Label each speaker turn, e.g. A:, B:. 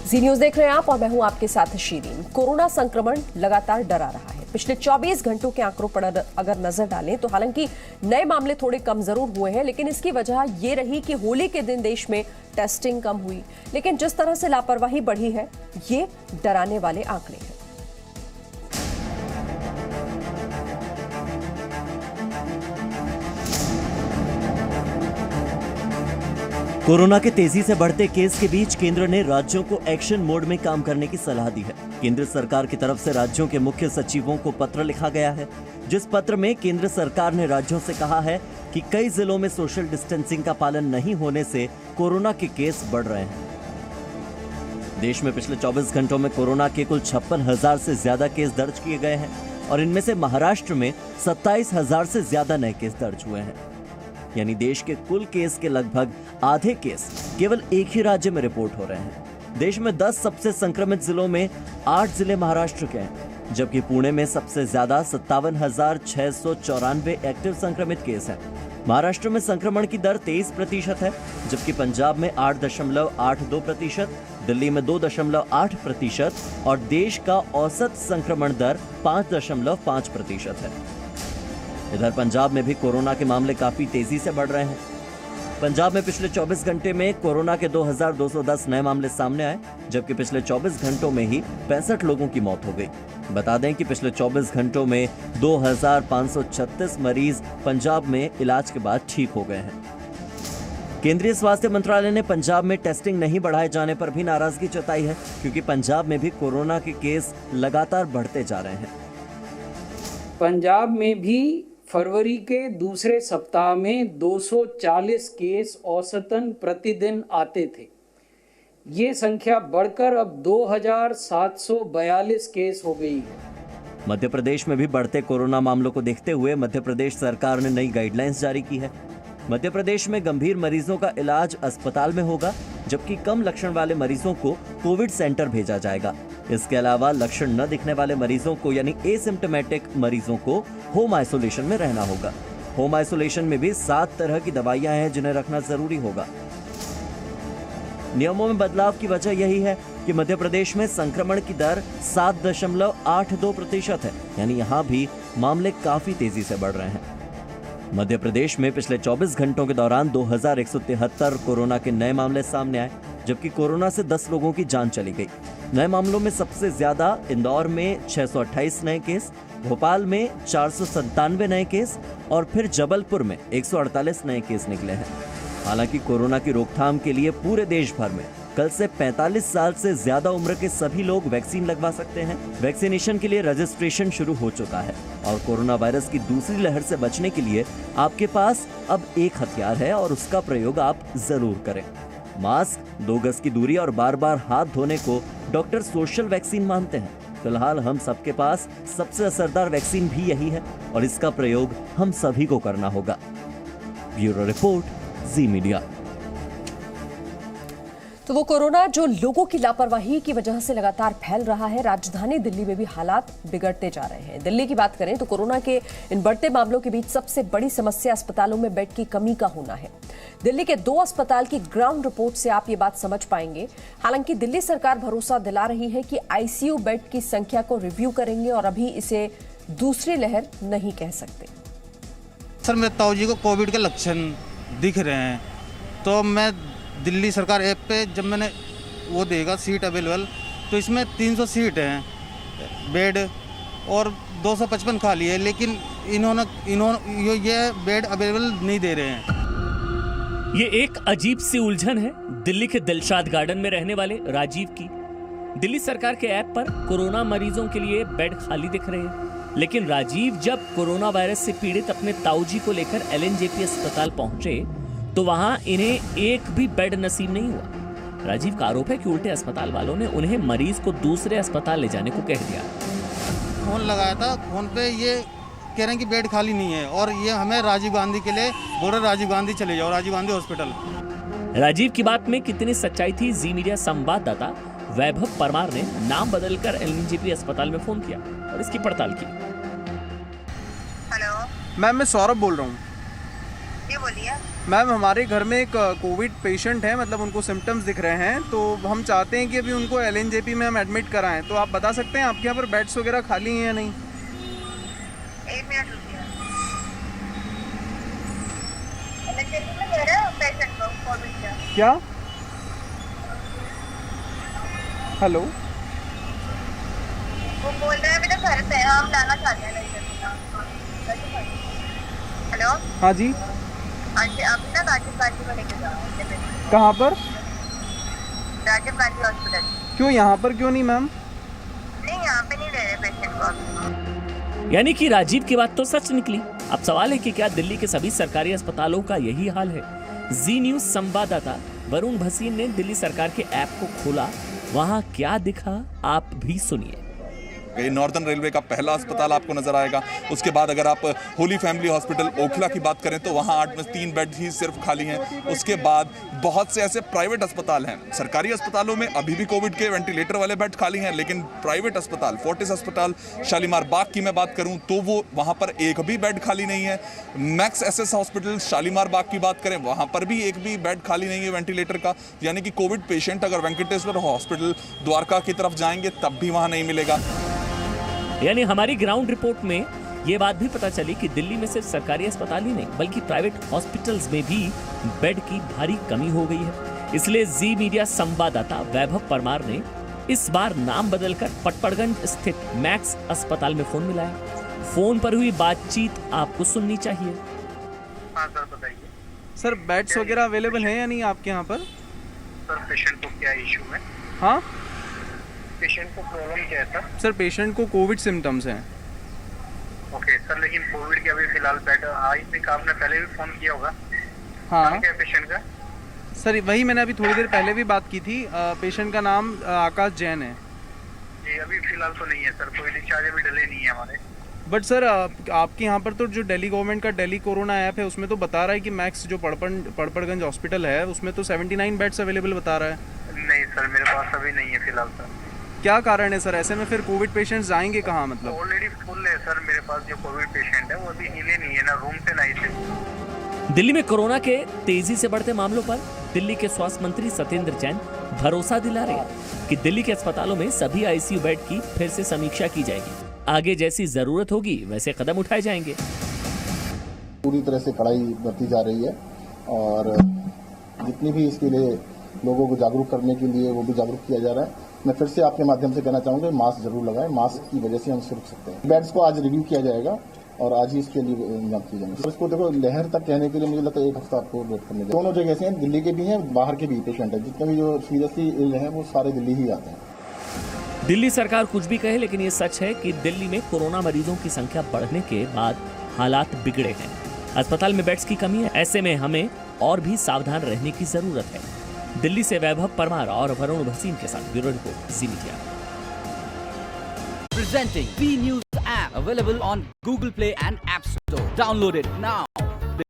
A: जी news देख रहे हैं आप और मैं हूं आपके साथ शीरीन। कोरोना संक्रमण लगातार डरा रहा है। पिछले 24 घंटों के आंकड़ों पर अगर नजर डालें तो हालांकि नए मामले थोड़े कम जरूर हुए हैं, लेकिन इसकी वजह ये रही कि होली के दिन देश में टेस्टिंग कम हुई। लेकिन जिस तरह से लापरवाही बढ़ी है, ये डराने वाले आंकड़े हैं।
B: कोरोना के तेजी से बढ़ते केस के बीच केंद्र ने राज्यों को एक्शन मोड में काम करने की सलाह दी है। केंद्र सरकार की तरफ से राज्यों के मुख्य सचिवों को पत्र लिखा गया है, जिस पत्र में केंद्र सरकार ने राज्यों से कहा है कि कई जिलों में सोशल डिस्टेंसिंग का पालन नहीं होने से कोरोना के केस बढ़ रहे हैं। देश में पिछले 24 घंटों में कोरोना के कुल 56,000 से ज्यादा केस दर्ज किए गए हैं और इनमें से महाराष्ट्र में 27,000 से ज्यादा नए केस दर्ज हुए हैं। यानी देश के कुल केस के लगभग आधे केस केवल एक ही राज्य में रिपोर्ट हो रहे हैं। देश में 10 सबसे संक्रमित जिलों में 8 जिले महाराष्ट्र के हैं, जबकि पुणे में सबसे ज्यादा 57,694 एक्टिव संक्रमित केस हैं। महाराष्ट्र में संक्रमण की दर 23% है, जबकि पंजाब में 8.82%, दिल्ली में 2.8% और देश का औसत संक्रमण दर 5.5% है। इधर पंजाब में भी कोरोना के मामले काफी तेजी से बढ़ रहे हैं। पंजाब में पिछले 24 घंटे में कोरोना के 2,210 नए मामले सामने आए, जबकि पिछले 24 घंटों में ही 65 लोगों की मौत हो गई। बता दें कि पिछले 24 घंटों में 2,536 मरीज पंजाब में इलाज के बाद ठीक हो गए हैं। केंद्रीय स्वास्थ्य मंत्रालय ने पंजाब में टेस्टिंग नहीं बढ़ाए जाने पर भी नाराजगी जताई है, क्योंकि पंजाब में भी कोरोना के केस लगातार बढ़ते जा रहे हैं।
C: पंजाब में भी फरवरी के दूसरे सप्ताह में 240 केस औसतन प्रतिदिन आते थे। ये संख्या बढ़कर अब 2,742 केस हो गई है।
B: मध्य प्रदेश में भी बढ़ते कोरोना मामलों को देखते हुए मध्य प्रदेश सरकार ने नई गाइडलाइंस जारी की है। मध्य प्रदेश में गंभीर मरीजों का इलाज अस्पताल में होगा, जबकि कम लक्षण वाले मरीजों को कोविड सेंटर भेजा जाएगा। इसके अलावा लक्षण न दिखने वाले मरीजों को यानी एसिम्प्टोमेटिक मरीजों को होम आइसोलेशन में रहना होगा। होम आइसोलेशन में भी 7 तरह की दवाइयां हैं जिन्हें रखना जरूरी होगा। नियमों में बदलाव की वजह यही है कि मध्य प्रदेश में संक्रमण की दर 7.82% है, यानी यहाँ भी मामले काफी तेजी से बढ़ रहे हैं। मध्य प्रदेश में पिछले 24 घंटों के दौरान 2,173 कोरोना के नए मामले सामने आए, जबकि कोरोना से 10 लोगों की जान चली गई। नए मामलों में सबसे ज्यादा इंदौर में 628 नए केस, भोपाल में 497 नए केस और फिर जबलपुर में 148 नए केस निकले हैं। हालांकि कोरोना की रोकथाम के लिए पूरे देश भर में कल से 45 साल से ज्यादा उम्र के सभी लोग वैक्सीन लगवा सकते हैं। वैक्सीनेशन के लिए रजिस्ट्रेशन शुरू हो चुका है और कोरोना वायरस की दूसरी लहर से बचने के लिए आपके पास अब एक हथियार है और उसका प्रयोग आप जरूर करें। मास्क, 2 गज की दूरी और बार-बार हाथ धोने को डॉक्टर सोशल वैक्सीन मानते हैं। फिलहाल हम सबके पास सबसे असरदार वैक्सीन भी यही है और इसका प्रयोग हम सभी को करना होगा। ब्यूरो रिपोर्ट, जी मीडिया।
A: तो वो कोरोना जो लोगों की लापरवाही की वजह से लगातार फैल रहा है, राजधानी दिल्ली में भी हालात बिगड़ते जा रहे हैं। दिल्ली की बात करें तो कोरोना के इन बढ़ते मामलों के बीच सबसे बड़ी समस्या अस्पतालों में बेड की कमी का होना है। दिल्ली के 2 अस्पताल की ग्राउंड रिपोर्ट से आप ये बात समझ पाएंगे। हालांकि दिल्ली सरकार भरोसा दिला रही है कि आईसीयू बेड की संख्या को रिव्यू करेंगे और अभी इसे दूसरी लहर नहीं कह सकते।
D: सर, मेरे ताऊजी को कोविड के लक्षण दिख रहे हैं, तो मैं दिल्ली सरकार ऐप पे जब मैंने वो देगा सीट अवेलेबल, तो इसमें 300 सीट हैं बेड और 255 खाली है, लेकिन इन्होंने ये बेड अवेलेबल नहीं दे रहे हैं।
E: ये एक अजीब सी उलझन है दिल्ली के दिलशाद गार्डन में रहने वाले राजीव की। दिल्ली सरकार के ऐप पर कोरोना मरीजों के लिए बेड खाली दिख रहे हैं, लेकिन राजीव जब कोरोना वायरस से पीड़ित अपने ताऊजी को लेकर LNJP अस्पताल पहुंचे तो वहां इन्हें एक भी बेड नसीब नहीं हुआ। राजीव का आरोप है कि उल्टे अस्पताल वालों ने उन्हें मरीज को दूसरे अस्पताल ले जाने को कह दिया।
D: फोन लगाया था, फोन पे ये कह रहे हैं कि बेड खाली नहीं है और ये हमें राजीव गांधी के लिए बोल रहे, राजीव गांधी चले जाओ, राजीव गांधी हॉस्पिटल।
E: राजीव की बात में कितनी सच्चाई थी, जी मीडिया संवाददाता वैभव परमार ने नाम बदलकर LNJP अस्पताल में फोन किया और इसकी पड़ताल की।
F: हेलो मैम, मैं सौरभ बोल रहा हूँ। जी बोलिए।
G: मैम हमारे घर में एक कोविड पेशेंट है, मतलब उनको सिम्टम्स दिख रहे हैं, तो हम चाहते हैं कि अभी उनको LNJP में हम एडमिट कराएं, तो आप बता सकते हैं आपके यहाँ पर बेड्स वगैरह खाली हैं या नहीं?
F: 1 मिनट रुकिए। LNJP में ले रहे हो पेशेंट को कोविड का?
G: क्या? हेलो,
F: वो बोल रहे हैं मेरे घर पे हम लाना चाहते हैं। हेलो।
G: हाँ जी,
F: हाँ जी, आप ना राजीव गांधी को लेके जाओ।
G: कहाँ पर?
F: राजीव गांधी हॉस्पिटल।
G: क्यों यहाँ पर क्यों नहीं मैम?
F: नहीं, यहाँ पे नहीं ले रहे पेशेंट को अभी।
E: यानी कि राजीव की बात तो सच निकली। अब सवाल है कि क्या दिल्ली के सभी सरकारी अस्पतालों का यही हाल है? जी न्यूज संवाददाता वरुण भसीन ने दिल्ली सरकार के ऐप को खोला, वहाँ क्या दिखा आप भी सुनिए।
H: ये नॉर्दर्न रेलवे का पहला अस्पताल आपको नजर आएगा। उसके बाद अगर आप होली फैमिली हॉस्पिटल ओखला की बात करें तो वहाँ 8 में 3 बेड ही सिर्फ खाली हैं। उसके बाद बहुत से ऐसे प्राइवेट अस्पताल हैं। सरकारी अस्पतालों में अभी भी कोविड के वेंटिलेटर वाले बेड खाली हैं, लेकिन प्राइवेट अस्पताल, फोर्टिस अस्पताल, शालीमार बाग की मैं बात करूं तो वो वहाँ पर एक भी बेड खाली नहीं है। मैक्स SS हॉस्पिटल शालीमार बाग की बात करें, वहाँ पर भी एक भी बेड खाली नहीं है वेंटिलेटर का। यानी कि कोविड पेशेंट अगर वेंकटेश्वर हॉस्पिटल द्वारका की तरफ जाएंगे तब भी वहाँ नहीं मिलेगा।
E: यानी हमारी ग्राउंड रिपोर्ट में ये बात भी पता चली कि दिल्ली में सिर्फ सरकारी अस्पताल ही नहीं बल्कि प्राइवेट हॉस्पिटल्स में भी बेड की भारी कमी हो गई है। इसलिए जी मीडिया संवाददाता वैभव परमार ने इस बार नाम बदलकर पटपड़गंज स्थित मैक्स अस्पताल में फोन मिलाया। फोन पर हुई बातचीत आपको सुननी चाहिए।
F: हाँ सर, बताइए।
G: सर बेड्स वगैरह अवेलेबल हैं या नहीं आपके यहाँ पर?
F: सर पेशेंट को क्या इशू है?
G: हाँ
F: पेशेंट को प्रॉब्लम क्या है सर?
G: सर पेशेंट को कोविड सिम्टम्स हैं।
F: ओके सर, लेकिन कोविड के अभी फिलहाल बेड आई थिंक आपने पहले भी फोन किया होगा।
G: हाँ
F: नाम क्या है पेशेंट का?
G: सर वही मैंने अभी थोड़ी देर पहले भी बात की थी। पेशेंट का नाम आकाश जैन है।
F: जी अभी फिलहाल तो नहीं है सर, कोई डिस्चार्ज अभी डिले नहीं है हमारे।
G: बट सर आपके यहाँ पर तो जो दिल्ली गवर्नमेंट का दिल्ली कोरोना ऐप है उसमें तो बता रहा है कि मैक्स जो पड़पड़गंज हॉस्पिटल है उसमें तो 79 बेड्स अवेलेबल बता रहा है।
F: नहीं सर, मेरे पास अभी नहीं है फिलहाल सर।
G: क्या कारण है सर? ऐसे में फिर कोविड पेशेंट्स जाएंगे कहाँ? मतलब
F: ऑलरेडी फुल है सर मेरे पास। जो कोविड पेशेंट है वो अभी हिले नहीं है ना रूम से ना इसे।
E: दिल्ली में कोरोना के तेजी से बढ़ते मामलों पर दिल्ली के स्वास्थ्य मंत्री सत्येंद्र जैन भरोसा दिला रहे हैं कि दिल्ली के अस्पतालों में सभी ICU बेड की फिर से समीक्षा की जाएगी। आगे जैसी जरूरत होगी वैसे कदम उठाए जाएंगे।
I: पूरी तरह से कड़ाई बरती जा रही है और जितनी भी इसके लिए लोगों को जागरूक करने के लिए वो भी जागरूक किया जा रहा है। मैं फिर से आपके माध्यम से कहना चाहूंगा मास्क जरूर लगाएं। मास्क की वजह से हम सुरक्षित सकते हैं। बेड्स को आज रिव्यू किया जाएगा और आज ही इसके लिए इंतजाम किए जाएंगे। इसको देखो लहर तक कहने के लिए मुझे लगता है 1 हफ्ता आपको वेट करने दें। दोनों जगह से हैं, दिल्ली के भी हैं, बाहर के भी पेशेंट हैं। जितने भी जो सीरियसली इल हैं वो सारे दिल्ली ही आते हैं।
E: दिल्ली सरकार कुछ भी कहे लेकिन ये सच है कि दिल्ली में कोरोना मरीजों की संख्या बढ़ने के बाद हालात बिगड़े हैं। अस्पताल में बेड्स की कमी है। ऐसे में हमें और भी सावधान रहने की जरूरत है। दिल्ली से वैभव परमार और वरुण भसीन के साथ bureau report ji media.
J: Presenting B News app available on Google Play and App Store. Download it now.